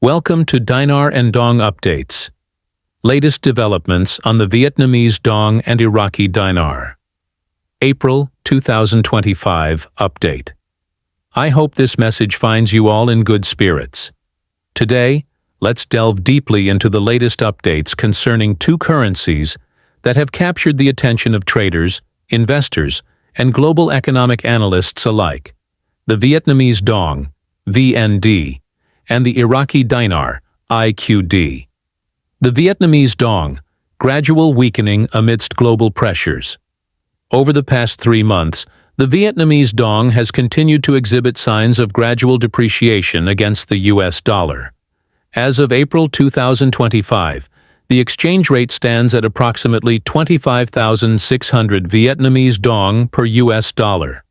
Welcome to Dinar and Dong Updates. Latest developments on the Vietnamese Dong and Iraqi Dinar. April 2025 Update. I hope this message finds you all in good spirits. Today, let's delve deeply into the latest updates concerning two currencies that have captured the attention of traders, investors, and global economic analysts alike: the Vietnamese Dong, VND, and the Iraqi Dinar, IQD. The Vietnamese Dong, gradual weakening amidst global pressures. Over the past 3 months, the Vietnamese Dong has continued to exhibit signs of gradual depreciation against the US dollar. As of April 2025, the exchange rate stands at approximately 25,600 Vietnamese Dong per US dollar.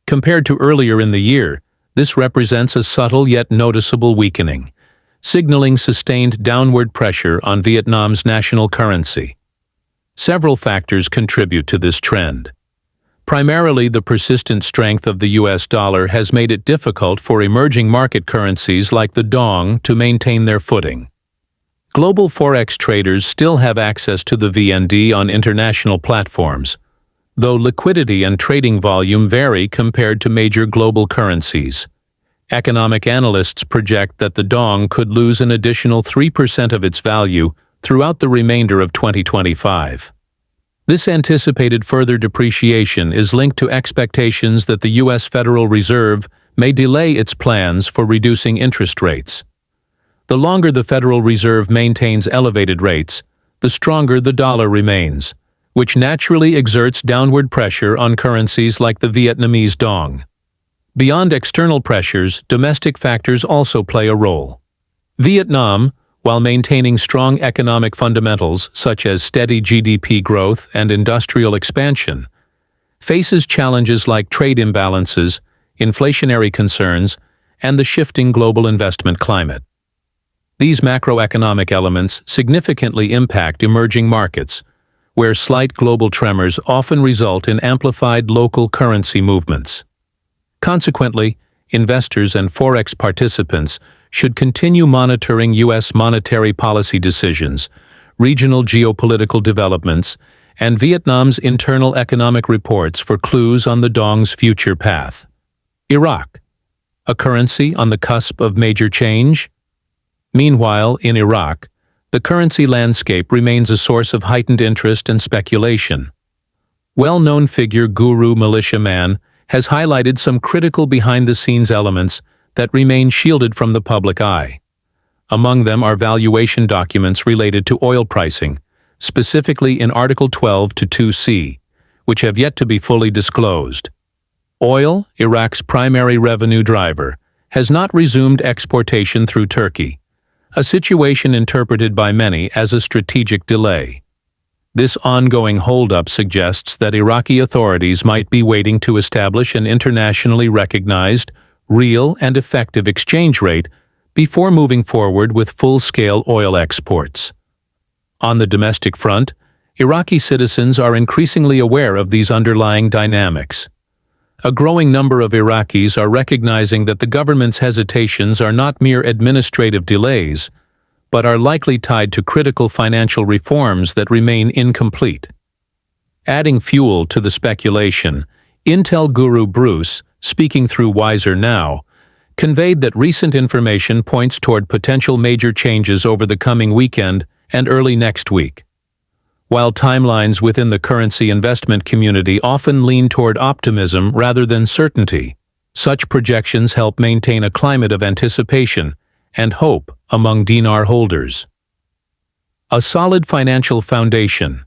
Compared to earlier in the year, this represents a subtle yet noticeable weakening, signaling sustained downward pressure on Vietnam's national currency. Several factors contribute to this trend. Primarily, the persistent strength of the US dollar has made it difficult for emerging market currencies like the Dong to maintain their footing. Global forex traders still have access to the VND on international platforms, though liquidity and trading volume vary compared to major global currencies. Economic analysts project that the Dong could lose an additional 3% of its value throughout the remainder of 2025. This anticipated further depreciation is linked to expectations that the U.S. Federal Reserve may delay its plans for reducing interest rates. The longer the Federal Reserve maintains elevated rates, the stronger the dollar remains, which naturally exerts downward pressure on currencies like the Vietnamese Dong. Beyond external pressures, domestic factors also play a role. Vietnam, while maintaining strong economic fundamentals such as steady GDP growth and industrial expansion, faces challenges like trade imbalances, inflationary concerns, and the shifting global investment climate. These macroeconomic elements significantly impact emerging markets, where slight global tremors often result in amplified local currency movements. Consequently, investors and forex participants should continue monitoring U.S. monetary policy decisions, regional geopolitical developments, and Vietnam's internal economic reports for clues on the Dong's future path. Iraq, a currency on the cusp of major change? Meanwhile, in Iraq, the currency landscape remains a source of heightened interest and speculation. Well-known figure Guru Militiaman has highlighted some critical behind-the-scenes elements that remain shielded from the public eye. Among them are valuation documents related to oil pricing, specifically in Article 12 to 2C, which have yet to be fully disclosed. Oil, Iraq's primary revenue driver, has not resumed exportation through Turkey, a situation interpreted by many as a strategic delay. This ongoing holdup suggests that Iraqi authorities might be waiting to establish an internationally recognized, real and effective exchange rate before moving forward with full-scale oil exports. On the domestic front, Iraqi citizens are increasingly aware of these underlying dynamics. A growing number of Iraqis are recognizing that the government's hesitations are not mere administrative delays, but are likely tied to critical financial reforms that remain incomplete. Adding fuel to the speculation, Intel guru Bruce, speaking through Wiser Now, conveyed that recent information points toward potential major changes over the coming weekend and early next week. While timelines within the currency investment community often lean toward optimism rather than certainty, such projections help maintain a climate of anticipation and hope among dinar holders. A solid financial foundation.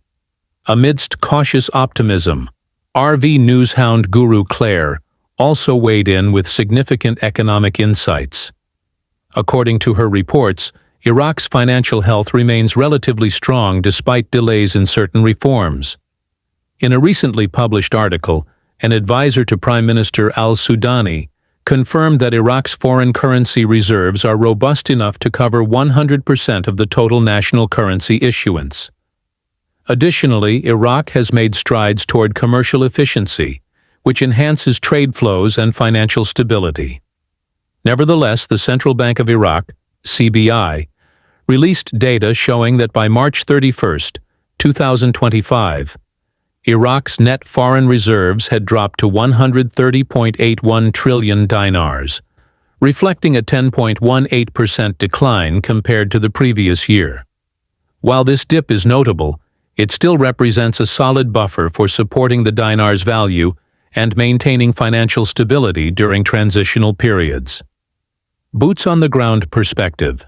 Amidst cautious optimism, RV news hound guru Claire also weighed in with significant economic insights. According to her reports, Iraq's financial health remains relatively strong despite delays in certain reforms. In a recently published article, an advisor to Prime Minister al-Sudani confirmed that Iraq's foreign currency reserves are robust enough to cover 100% of the total national currency issuance. Additionally, Iraq has made strides toward commercial efficiency, which enhances trade flows and financial stability. Nevertheless, the Central Bank of Iraq, CBI, released data showing that by March 31, 2025, Iraq's net foreign reserves had dropped to 130.81 trillion dinars, reflecting a 10.18% decline compared to the previous year. While this dip is notable, it still represents a solid buffer for supporting the dinar's value and maintaining financial stability during transitional periods. Boots on the ground perspective.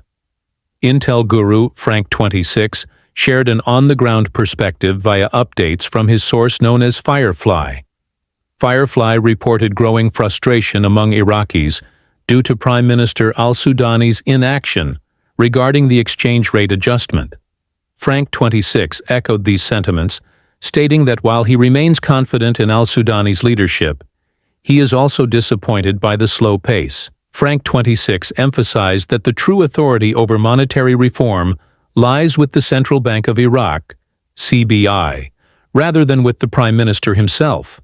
Intel guru Frank 26 shared an on-the-ground perspective via updates from his source known as Firefly. Firefly reported growing frustration among Iraqis due to Prime Minister al-Sudani's inaction regarding the exchange rate adjustment. Frank 26 echoed these sentiments, stating that while he remains confident in al-Sudani's leadership, he is also disappointed by the slow pace. Frank 26 emphasized that the true authority over monetary reform lies with the Central Bank of Iraq, CBI, rather than with the Prime Minister himself.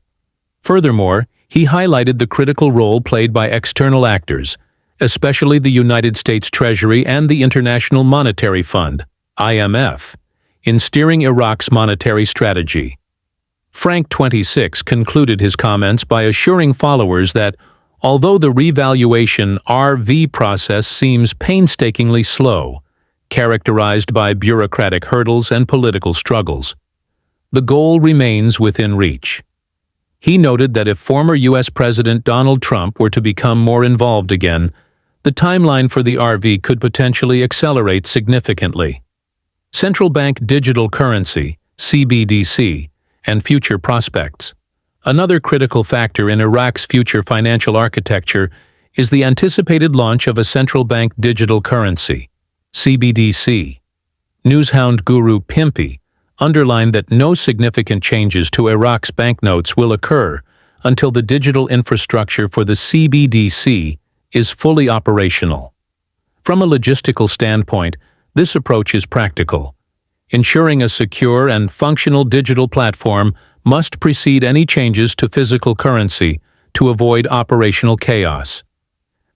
Furthermore, he highlighted the critical role played by external actors, especially the United States Treasury and the International Monetary Fund, IMF, in steering Iraq's monetary strategy. Frank 26 concluded his comments by assuring followers that, although the revaluation RV process seems painstakingly slow, characterized by bureaucratic hurdles and political struggles, the goal remains within reach. He noted that if former U.S. President Donald Trump were to become more involved again, the timeline for the RV could potentially accelerate significantly. Central bank digital currency, CBDC, and future prospects. Another critical factor in Iraq's future financial architecture is the anticipated launch of a central bank digital currency, CBDC. Newshound guru Pimpy underlined that no significant changes to Iraq's banknotes will occur until the digital infrastructure for the CBDC is fully operational. From a logistical standpoint, this approach is practical. Ensuring a secure and functional digital platform must precede any changes to physical currency to avoid operational chaos.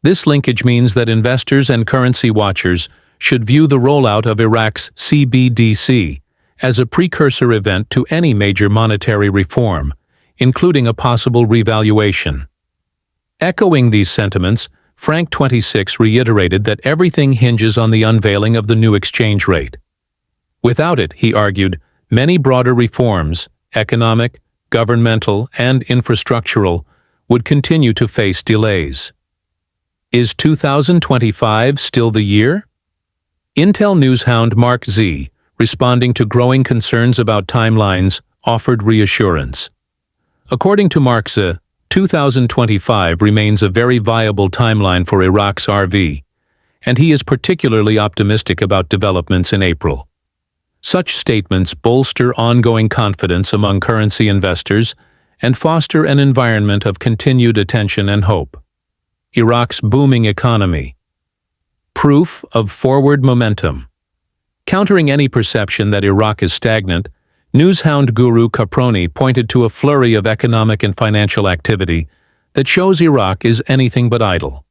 This linkage means that investors and currency watchers should view the rollout of Iraq's CBDC as a precursor event to any major monetary reform, including a possible revaluation. Echoing these sentiments, Frank 26 reiterated that everything hinges on the unveiling of the new exchange rate. Without it, he argued, many broader reforms, economic, governmental, and infrastructural, would continue to face delays. Is 2025 still the year? Intel newshound Mark Z, responding to growing concerns about timelines, offered reassurance. According to Mark Z, 2025 remains a very viable timeline for Iraq's RV, and he is particularly optimistic about developments in April. Such statements bolster ongoing confidence among currency investors and foster an environment of continued attention and hope. Iraq's booming economy. Proof of forward momentum. Countering any perception that Iraq is stagnant, newshound guru Caproni pointed to a flurry of economic and financial activity that shows Iraq is anything but idle.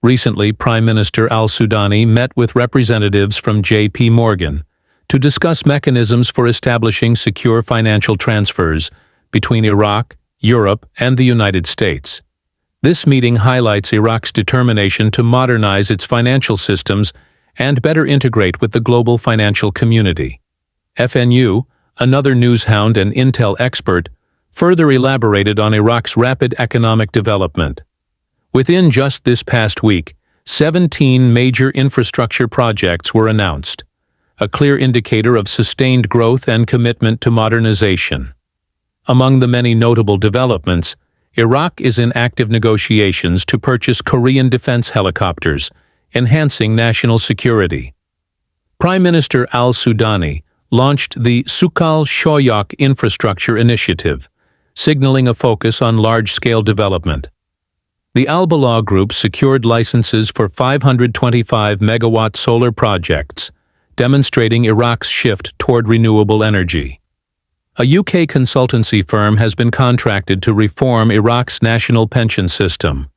Recently, Prime Minister al-Sudani met with representatives from J.P. Morgan to discuss mechanisms for establishing secure financial transfers between Iraq, Europe, and the United States. This meeting highlights Iraq's determination to modernize its financial systems and better integrate with the global financial community. FNU, another newshound and intel expert, further elaborated on Iraq's rapid economic development. Within just this past week, 17 major infrastructure projects were announced, a clear indicator of sustained growth and commitment to modernization. Among the many notable developments, Iraq is in active negotiations to purchase Korean defense helicopters, enhancing national security. Prime Minister al-Sudani launched the Sukhal Shoyak Infrastructure Initiative, signaling a focus on large-scale development. The Al-Balagh Group secured licenses for 525-megawatt solar projects, demonstrating Iraq's shift toward renewable energy. A UK consultancy firm has been contracted to reform Iraq's national pension system,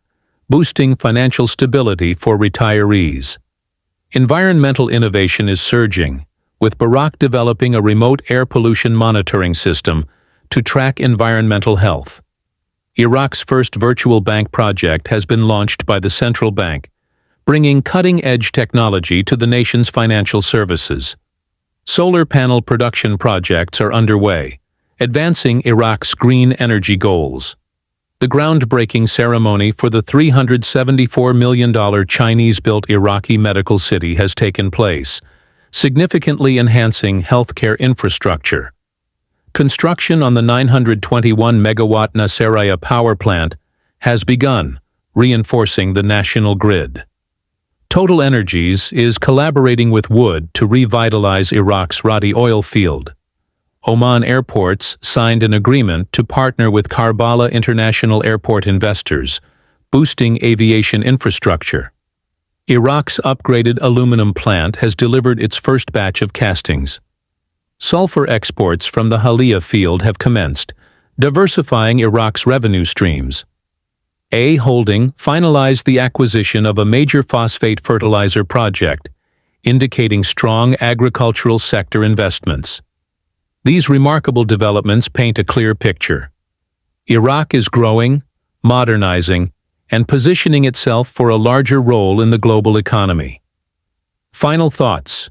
boosting financial stability for retirees. Environmental innovation is surging, with Iraq developing a remote air pollution monitoring system to track environmental health. Iraq's first virtual bank project has been launched by the central bank, bringing cutting-edge technology to the nation's financial services. Solar panel production projects are underway, advancing Iraq's green energy goals. The groundbreaking ceremony for the $374 million Chinese-built Iraqi medical city has taken place, significantly enhancing healthcare infrastructure. Construction on the 921-megawatt Nasiriyah power plant has begun, reinforcing the national grid. Total Energies is collaborating with Wood to revitalize Iraq's Radi oil field. Oman Airports signed an agreement to partner with Karbala International Airport investors, boosting aviation infrastructure. Iraq's upgraded aluminum plant has delivered its first batch of castings. Sulfur exports from the Haliyah field have commenced, diversifying Iraq's revenue streams. A Holding finalized the acquisition of a major phosphate fertilizer project, indicating strong agricultural sector investments. These remarkable developments paint a clear picture. Iraq is growing, modernizing, and positioning itself for a larger role in the global economy. Final thoughts.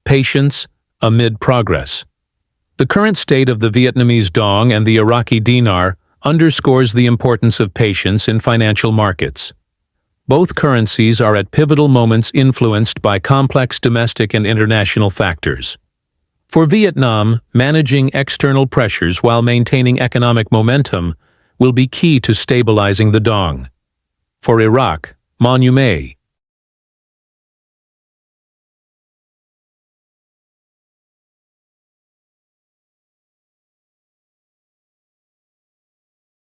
Patience amid progress. The current state of the Vietnamese Dong and the Iraqi Dinar underscores the importance of patience in financial markets. Both currencies are at pivotal moments influenced by complex domestic and international factors. For Vietnam, managing external pressures while maintaining economic momentum will be key to stabilizing the Dong. For Iraq,